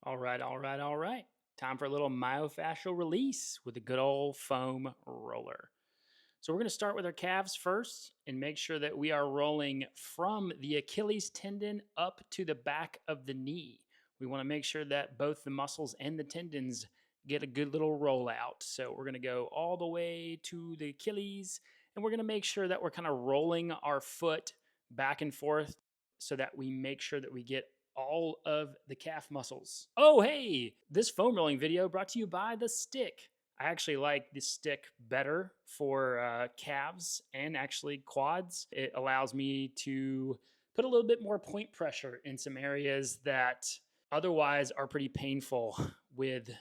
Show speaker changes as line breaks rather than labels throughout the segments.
All right, all right, all right. Time for a little myofascial release with a good old foam roller. So we're going to start with our calves first and make sure that we are rolling from the Achilles tendon up to the back of the knee. We want to make sure that both the muscles and the tendons get a good little rollout. So we're going to go all the way to the Achilles, and we're going to make sure that we're kind of rolling our foot back and forth so that we make sure that we get all of the calf muscles. Oh, hey, this foam rolling video brought to you by the stick. I actually like this stick better for calves and actually quads. It allows me to put a little bit more point pressure in some areas that otherwise are pretty painful with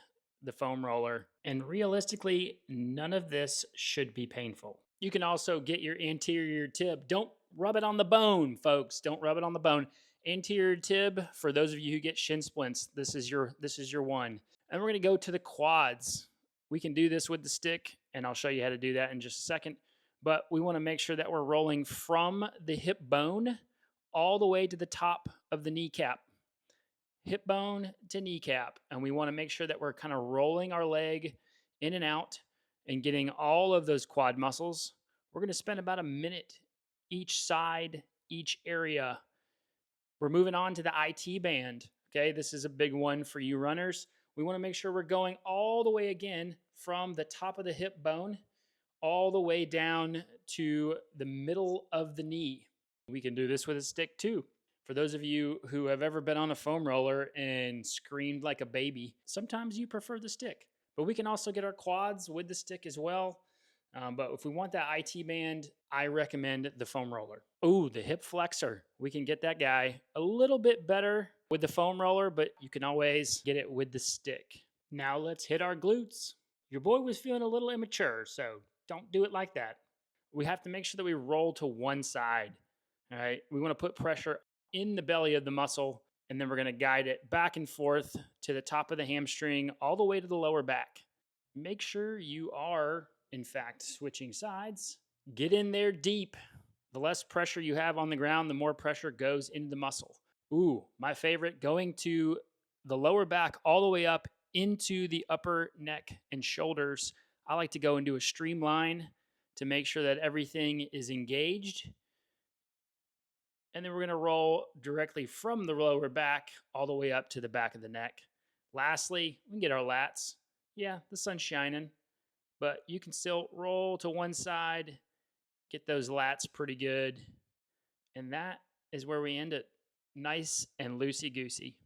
the foam roller. And realistically, none of this should be painful. You can also get your anterior tib. Don't rub it on the bone, folks. Don't rub it on the bone. Anterior tib, for those of you who get shin splints, this is your one. And we're going to go to the quads. We can do this with the stick, and I'll show you how to do that in just a second. But we want to make sure that we're rolling from the hip bone all the way to the top of the kneecap. Hip bone to kneecap. And we want to make sure that we're kind of rolling our leg in and out and getting all of those quad muscles. We're going to spend about a minute each side, each area. We're moving on to the IT band. Okay, this is a big one for you runners. We want to make sure we're going all the way again from the top of the hip bone all the way down to the middle of the knee. We can do this with a stick too. For those of you who have ever been on a foam roller and screamed like a baby, sometimes you prefer the stick. But we can also get our quads with the stick as well. But if we want that IT band, I recommend the foam roller. Oh, the hip flexor. We can get that guy a little bit better with the foam roller, but you can always get it with the stick. Now let's hit our glutes. Your boy was feeling a little immature, so don't do it like that. We have to make sure that we roll to one side. All right. We want to put pressure in the belly of the muscle, and then we're going to guide it back and forth to the top of the hamstring, all the way to the lower back. Make sure you are, in fact, switching sides. Get in there deep. The less pressure you have on the ground, the more pressure goes into the muscle. Ooh, my favorite, going to the lower back all the way up into the upper neck and shoulders. I like to go into a streamline to make sure that everything is engaged. And then we're going to roll directly from the lower back all the way up to the back of the neck. Lastly, we can get our lats. Yeah, the sun's shining, but you can still roll to one side, get those lats pretty good. And that is where we end it. Nice and loosey-goosey.